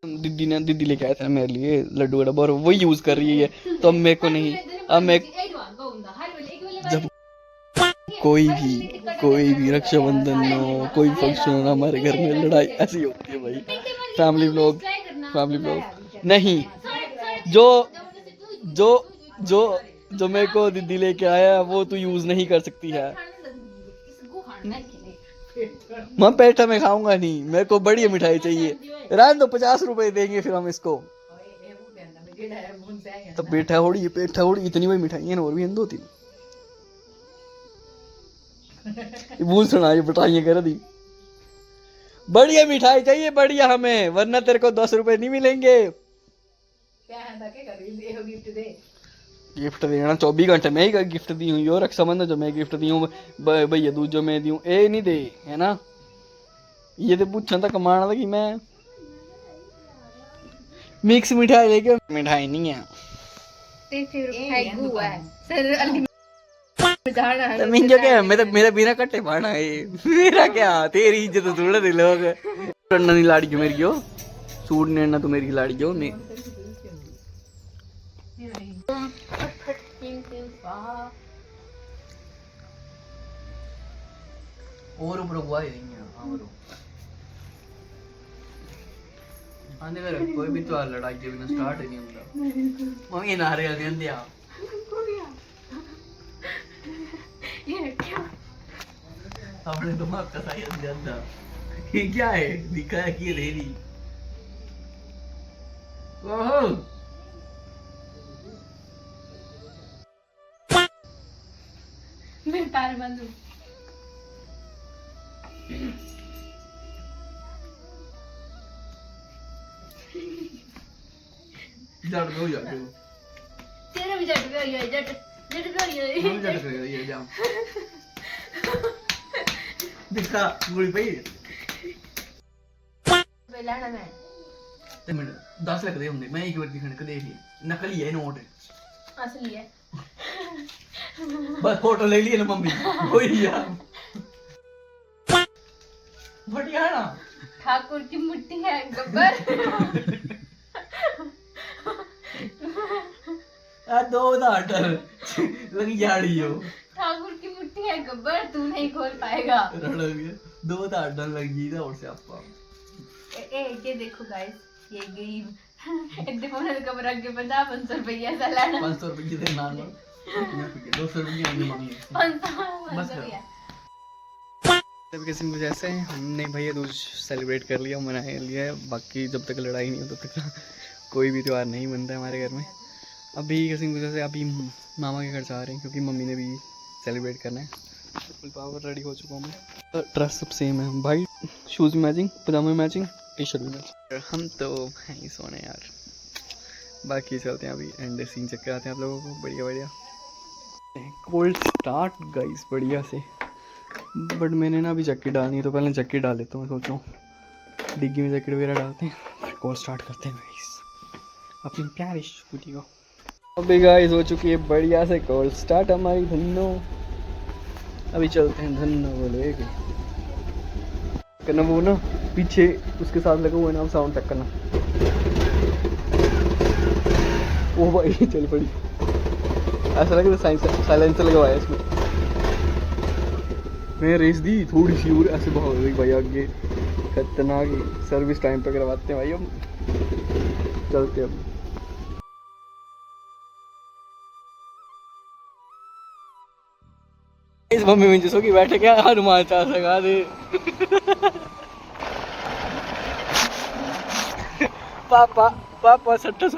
दीदी लेके आया था मेरे लिए लड्डू का डब्बा और वो यूज कर रही है, तो अब मेरे को नहीं। अब मैं जब कोई भी रक्षाबंधन हो, कोई फंक्शन हो ना, हमारे घर में लड़ाई ऐसी होती है भाई। फैमिली ब्लॉग नहीं। जो जो जो जो मेरे को दीदी लेके आया वो तू यूज नहीं कर सकती है। मैं पेठा में खाऊंगा नहीं, मेरे को बड़ी मिठाई चाहिए। रहने दो, 50 रुपए देंगे फिर हम इसको। तो पेठा होड़ी इतनी बड़ी मिठाई है ना, और भी दो तीन भूल सुना, ये बटाइयां कर दी। बढ़िया मिठाई चाहिए, बढ़िया हमें, वरना तेरे को 10 रुपए नहीं मिलेंगे। गिफ्ट देना 24 घंटे में ही गिफ्ट दी हुई हो, रक्षाबंधन जो मैं गिफ्ट दी हूँ, भैया दूज जो मैं दी हूँ, ए नहीं दे है ना। ये तो पूछा था, कमाना था कि मैं मिक्स मिठाई लेके, मिठाई नहीं है। तो मिंजो क्या है, मेरा बिना कट्टे पाना है, मेरा क्या, तेरी इज्जत थोड़ा दे लोग। टन्ना नहीं लाड़ी जो मेरी हो, सूट ने तो मेरी लाड़ी जो मैं और ऊपर हुआ ही नहीं है। आने का कोई भी त्योहार लड़ाई के बिना स्टार्ट ही नहीं होता। मम्मी नारे आ गए दिया अपने दिमाग का सही अंदर ये क्या है, दिखा है कि रेडी। ओहो मैं पैर बंद जड़ हो जाते हो, तेरा भी जट गया ये जट गया हम जड़ कर ये जाओ दिखा गोली भाई। बेलाना मैं ते मिनट 10 लाख दे हमने, मैं एक बार दिखाने को दे लिए, नकली है नोट, असली है। बस फोटो ले लिए ना मम्मी, वही यार बढ़िया ना। ठाकुर की मुट्ठी है गब्बर। दो उधार लगी जाड़ी हो, ठाकुर की मुट्ठी है गब्बर, तू नहीं खोल पाएगा। दो उधार लगी था और से आपका। ये देखो गाइस, ये गरीब एक देखो ना कब रख के 50-500 रुपया ऐसा लाना। 500 रुपये दे ना 200 रुपये आगे नहीं है 500 रुपया। किसी वजह से हमने भैया दूज सेलिब्रेट कर लिया, मना लिया है। बाकी जब तक लड़ाई नहीं हो तब तक कोई भी त्यौहार नहीं बनता है हमारे घर में। अभी किसी वजह से अभी मामा के घर जा रहे हैं, क्योंकि मम्मी ने भी सेलिब्रेट करना है। फुल पावर रेडी हो चुका हूँ मैं। ड्रेस सब सेम है भाई, शूज़ मैचिंग, पजामे मैचिंग, टी शर्ट भी मैचिंग। हम तो हैं सोने यार। बाकी चलते हैं अभी एंड सीन चेक कराते हैं आप लोगों को। बढ़िया बढ़िया कोल्ड स्टार्ट गाइस बढ़िया से। बट मैंने ना अभी जैकेट डालनी है, तो पहले जैकेट डाल लेता हूँ। मैं सोच रहा हूँ डिग्गी में जैकेट वगैरह डालते हैं, फिर कोल्ड स्टार्ट करते हैं गाइस अपनी प्यारी स्कूटी को। अभी गाइस हो चुकी है बढ़िया से कोल्ड स्टार्ट हमारी धन्नो। अभी चलते हैं धन्नो बोले करना, वो ना पीछे उसके साथ लगा हुआ है ना, साउंड चेक करना। ओ भाई चल पड़ी, ऐसा लग रहा है साइलेंसर लगा हुआ है इसमें। मैं रेस दी थोड़ी सी और ऐसे भाग गई भाई आगे, खतरनाक ही। सर्विस टाइम पे करवाते हैं भाई हम। चलते अब इस मम्मी में जिसो की बैठे क्या हनुमान चालीसा गा दे। पापा पापा 60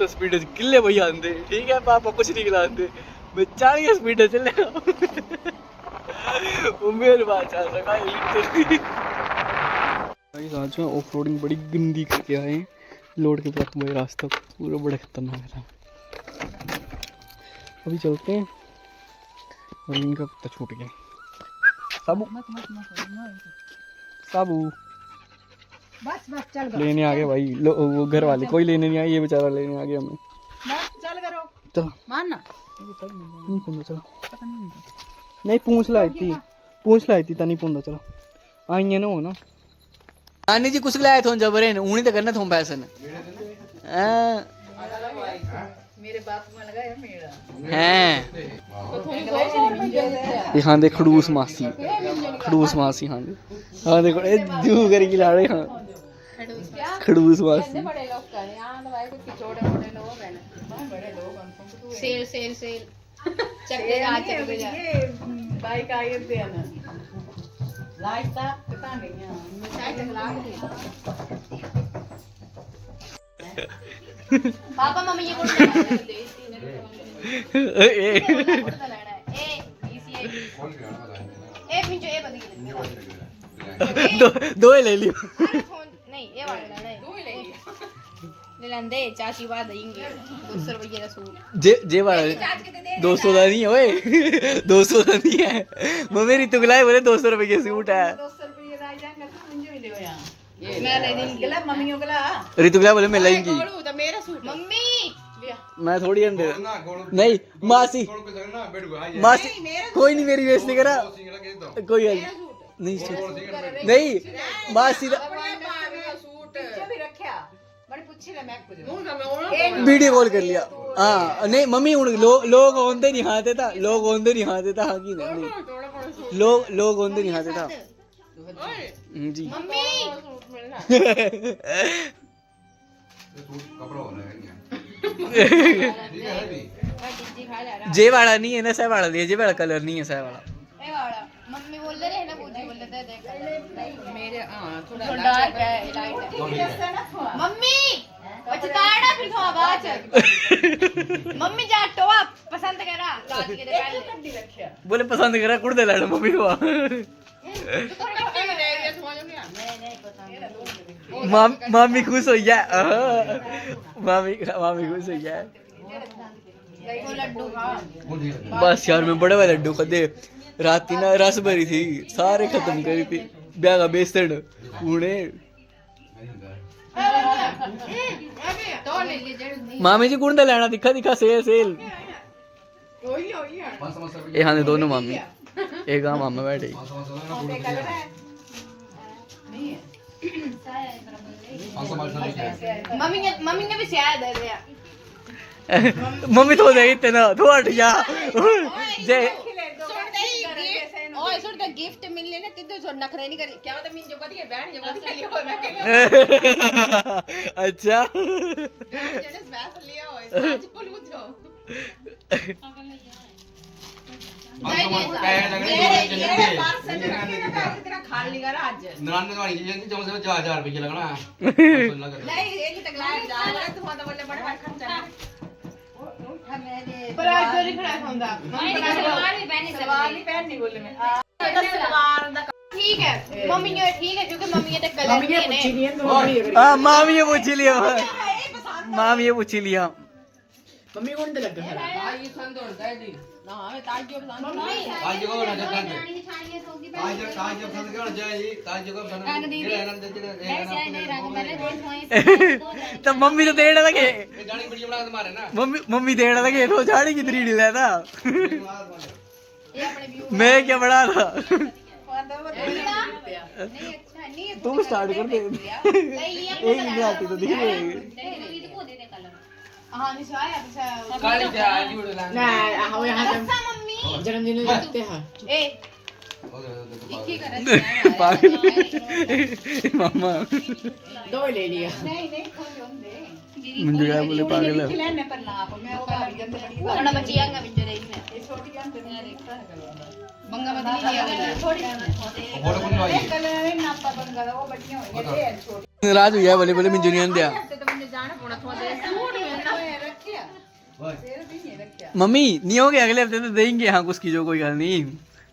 स्पीड किले भैया आंदे, ठीक है पापा कुछ नहीं खिलाते, मैं 40 स्पीड चले मेरे बात आज में ऑफ रोडिंग बड़ी गंदी करके आए हैं। लोड के बाद मुझे रास्ता पूरा बड़ा खतरनाक था। अभी चलते हैं और इनका कुत्ता छूट गया। साबू साबू बस चल लेने आ गए भाई। वो घर वाले कोई लेने नहीं आए, ये बेचारा लेने आ गया हमें। चल करो चलो मानना नहीं पूछो, चलो नहीं पूछ लाई थी तनी पूछता, चलो आई है ना हो ना नानी जी कुछ लाए थे जबरे उन्हीं तो करना थोम पैसे मेरे बाप में लगाया मेरा हैं हाँ देख खड़ूस मासी हाँ हाँ देखो ए जू करके ला रहे हाँ खड़ूस मासी बड़े लोग का यहाँ तो भाई कुछ छोटे मोटे लोग हैं ना बड़े लोग सेल सेल सेल चक्के जा चक्के जा बाइक आई थे ना लाइट था पता नहीं है शायद लाइट पापा मम्मी ये कौन सा लड़ा है ए इसी ए पिंचो ए बदी दो ही ले लियो नहीं ये वाला लड़ा है ले लंदे चाची बात देंगे 200 रुपए का सूट जे वाला 200 का नहीं है ओए 200 का नहीं है मम्मी ऋतु गुलाय बोले 200 रुपए के सूट है 200 रुपये लाई जाएंगे तो मुझे भी ले यहाँ मैं ले दूंगी गला मम्मियों गला ऋतु गुलाय बोले मैं लेंगी तो मेरा सूट मम्मी मैं थोड़ी अंडे नहीं मासी मासी कोई नहीं मेरी बेइज्जती करा कोई नहीं नहीं मासी सूट भी रखा बड़ी पूछी ले मैं कुछ वीडियो कॉल कर लिया हाँ नहीं मम्मी लोग होंदे नहीं हाथे था लोग होंदे नहीं हाथे था हाँ की नहीं लोग होंदे नहीं हाथे था जी मम्मी जे वाला नहीं है ना सह वाला लिया जे वाला कलर नहीं है सह वाला ए वाला मम्मी बोल रहे हैं ना पूछी बोल रहे थे देख मेरे हां थोड़ा डार्क है लाइट है मम्मी बचताड़ा फिर थोड़ा बाद मम्मी जा टोआ पसंद करा चाची के दे पहले बोले पसंद करा कुड़ दे लाना मम्मी को मामी खुश हो गया मामी खुश हो गया वो लड्डू खा बस यार मैं बड़े वाले लड्डू खाते रात ना रस भरी थी सारे खत्म करी थी ब्याह का बेसन उड़े तो ले ले जड़ मामी जी कुंडा लेना दिखा सेल ये हाँ दोनों मामी एक हाँ मामा बैठे मम्मी ने भी शायद दे दिया मम्मी तो दे इतना तो हट जा जे ओए सुन तो गिफ्ट मिलने ने तिद्दो छोड़ नखरे नहीं कर क्या होता मीन जो कदी है बहन जो कदी के लिए हो मैं अच्छा जने स्पैस लिया हो आज पुल बुझो तेरा खाली कर आज नहीं ये तक लाइट जा रहा है तुम्हारा बोले बड़ा खर्चा पर आज जो लिखना है होंदा सवाल ही पहन नहीं बोले मैं ठीक है मम्मी ने ठीक है क्योंकि मम्मी ये तक कलर नहीं है हाँ मामी ये पूछ लिया मामी ये पूछ लिया मम्मी कौन दे लग गया भाई संद और दे दी ना हमें ताज जो पसंद मम्मी ताज को ना जगह दे रानी छानी है सोगी ताज पसंद कर जाए ताज को पसंद रंग दीदी आनंद दे ऐसे नहीं रंग मैंने देख होए तो मम्मी तो देड़ लगे ये गाड़ी वीडियो बना के मारे ना मम्मी देड़ लगे तो झाड़ी की 3D लेता ये अपने व्यू मैं क्या बड़ा था नहीं अच्छा नहीं तू स्टार्ट कर दे एक नहीं आती तो दिख रही हां निशाया अच्छा काली जा वीडियो ला ना हम यहां अच्छा मम्मी जन्मदिन में देखते हैं ए ओके की कर पागल मामा दो ले लिया नहीं नहीं खोल दे मुझे क्या बोले पागल है खिलाने पर ना आप मैं वो कर जल्दी बड़ी थोड़ा बचियागा बिजरे इसमें ये छोटी जान पे मैं देखता है बंगा बदली लिया थोड़ी फोटो बन लो कलर है ना पर बन गया वो बढ़िया हो गया ये छोटी नाराज हो गया बोले मैं जुनियन दिया तो मुझे जाना पड़ा थोड़ा देर सूट में ना रखिया बस शेर भी नहीं रखिया मम्मी नहीं हो गया अगले हफ्ते तो देंगे हाँ कुछ की जो कोई गल नहीं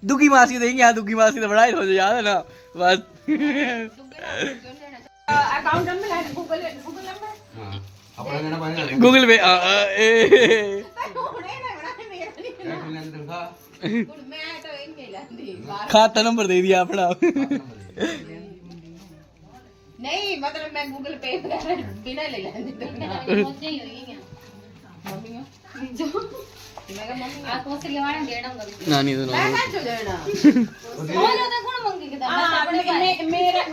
दुखी मासी देंगे हाँ दुखी मासी तो बड़ा ही हो जाए याद है ना बस अकाउंट नंबर है गूगल नंबर हां अपना लेना पाएगा गूगल पे होने ना मेरा नहीं देखा मैं तो इनके लांदी बाहर खाता नंबर दे दिया अपना नहीं मतलब मैं गूगल पे बिना ले लांदी तो पहुंच गई होगी क्या मम्मी जो मैं कहा मम्मी आ तो सरी वाले देना होगा नानी तो मैं कहाँ चल जाना हो जाता कौन मंगी के दाम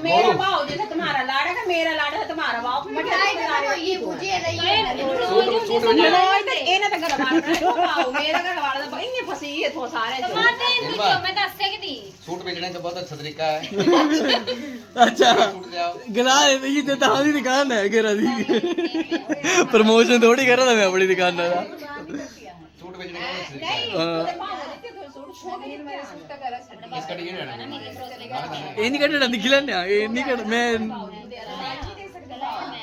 मेरा भाव जैसे तुम्हारा लाड़ा का मेरा लाड़ा है तुम्हारा भाव मिठाई तो ये पूछे रही है ਇਹਨੇ ਤਾਂ ਘਰ ਵਾਲਾ ਮੇਰਾ ਘਰ ਵਾਲਾ ਤਾਂ ਇੰਨੇ ਫਸੀ ਹੈ ਥੋ ਸਾਰੇ टमाटर पूछो मैं दस के दी सूट बेचने का बहुत अच्छा तरीका है। अच्छा सूट ले आओ। गला ये तो तां दी दुकान है घेरा दी प्रमोशन थोड़ी कर रहा था मैं अपनी दुकान का सूट बेचने का बहुत तरीका है। इसका टिकट है ना? ਇਹ ਨਹੀਂ ਕੱਢਣਾ ਦਿਖ ਲੈਣਾ ਇਹ ਨਹੀਂ ਕੱਢ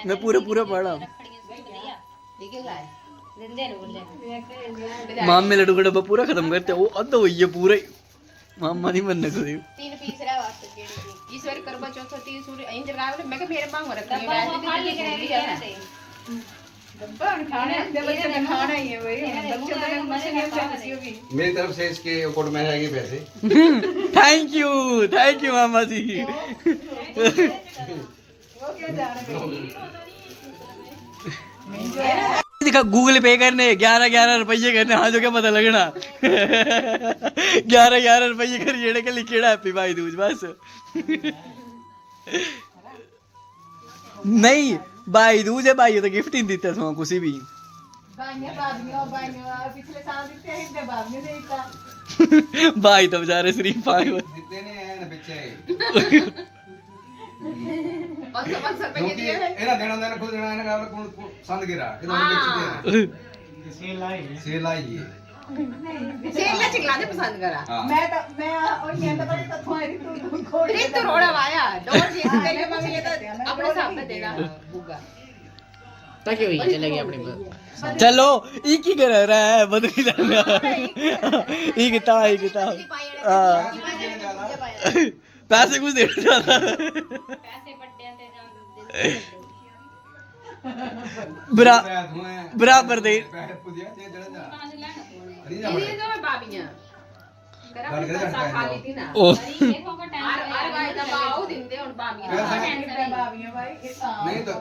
मैं पूरा पढ़ा मामे लड्डू का डब्बा पूरा खत्म करते वो अद्धा हुई है पूरा ही मामा नहीं बनने को 3 पीस रहा वास्ते केड़ी इस बार करवा चौथ 30 सूट इंज रावले मैं कि मेरे मांग रख डब्बा खा ले के डब्बा खाने दे बच्चे ने खाना ही है भाई बच्चों का मशीन है खुशी होगी मेरी तरफ से इसके अकाउंट में आएंगे पैसे। थैंक यू मामा जी वो क्या जाने दिखा गूगल पे करने 11 रुपये करने हाँ जो क्या पता लगना 11 रुपये कर जेड़े के लिखेड़ा हैप्पी भाई दूज बस नहीं भाई दूज है भाई तो गिफ्ट ही नहीं देता सो किसी भी पिछले साल दिते हैं जब बाद में देता भाई तो बेचारे सिर्फ पाए जितने ने हैं ना बच्चे और सब पे क्योंकि दिए हैं एना देना खुद देना है ना कौन संद गिरा कि तो बेचते हैं सेल आई है सेल ना चिकला दे पसंद करा हाँ। मैं और ये तो बड़े तो तुम्हारी तू खोड़ रे तो रोड़ा वाया डोर जी से के मम्मी ये तो अपने सामने देगा बुगा ताकि वही चले गए अपने चलो ई की कर रहा है बदली लेना ई किता पैसे कुछ दे ज्यादा पैसे पट्टे ते बराबर दे पैसे पुदिया ते जड़ा जा कहां से लेना नहीं जा ये तो मैं बाबियां करा गल कर पैसा खाली थी ना ओ देखो का टाइम हर भाई का बाऊ दिंदे और बाबियां बाबियां भाई नहीं तो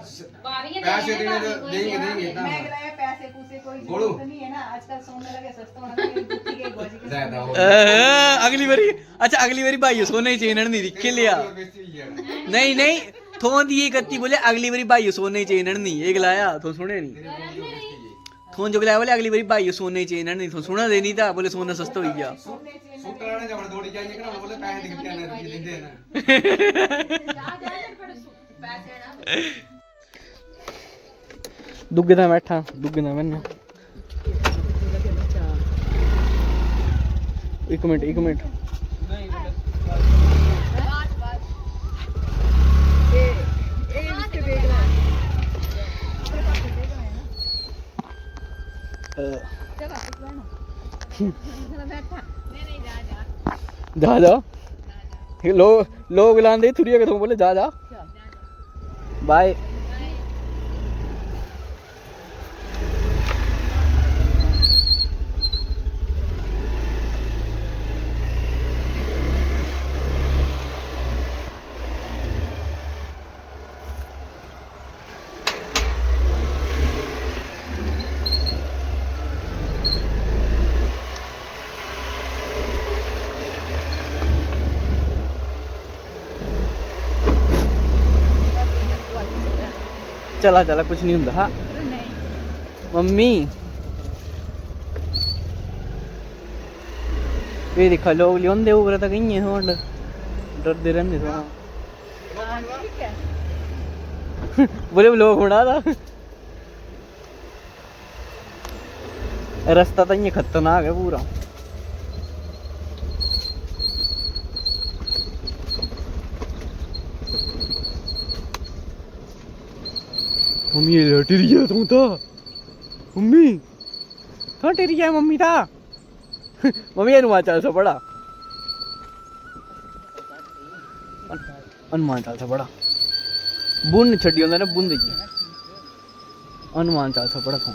बावी पैसे देंगे ना मैं गलाया पैसे पूसे कोई गोलू। जरूरत नहीं है ना आजकल सोने लगे सस्ता होना चाहिए बुद्धि के गोजी के ज्यादा हो अगली बारी भाई सोने चेन नहीं दिखे लिया नहीं थों दी कत्ती बोले अगली बारी भाई सोने चेन नहीं ये गलाया तो सुने नहीं थों जो गलाया बोले अगली बारी भाई सोने चेन नहीं तो सुना दे नहीं था बोले सोना सस्ता हो गया सूट कराने जब दौड़ी जाइए कि ना बोले पैसे दिखते हैं रुपए देते हैं ना पैसे ना दुग्गे दा बैठा दुग्गे दा मैंने एक मिनट जा लोग लांदे थुरिया के तुम बोले जा बाय चला कुछ नहीं होंदा हाँ मम्मी ये दिखा लोग लियोंदे ऊपर तक कहीं है डरदे रहंदे तो बोले लोग बना था रास्ता तो ये खतरनाक है पूरा मम्मी ये टिरिया तू था मम्मी तो टिरिया मम्मी था मम्मी हनुमान चालीसा पढ़ा हनुमान चालीसा पढ़ा बुन छड़ी होंदा ना बुन देखिए हनुमान चालीसा पढ़ा था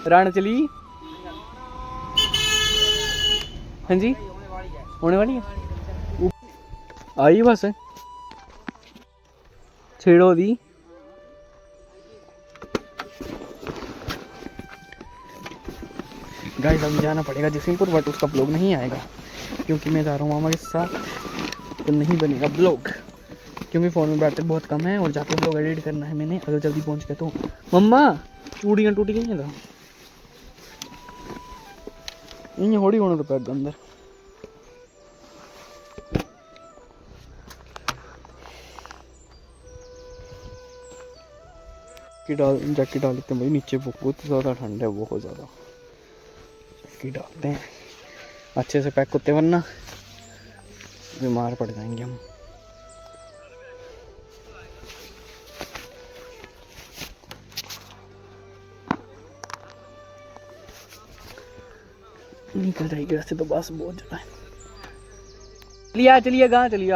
राण चली हाँ जी होने वाली है आई बस छेड़ो दी गाइस अभी जाना पड़ेगा जसीमपुर, बट उसका ब्लॉग नहीं आएगा क्योंकि मैं जा रहा हूँ मामा के साथ, तो नहीं बनेगा ब्लॉग क्योंकि फ़ोन में बैटरी बहुत कम है और जाके ब्लॉग एडिट करना है मैंने अगर जल्दी पहुँच गया तो। मम्मा चूड़ियाँ टूट गई हैं तो इं होड़ी होने तो पैग अंदर की डाल जैकेट डाल लेते हैं भाई, नीचे बहुत ज़्यादा ठंड है, बहुत ज़्यादा। जैकेट डालते हैं अच्छे से पैक होते वरना बीमार पड़ जाएंगे हम। निकल जाएगी वैसे तो बस बहुत ज़्यादा है। चलिए चलिए कहाँ चलिए।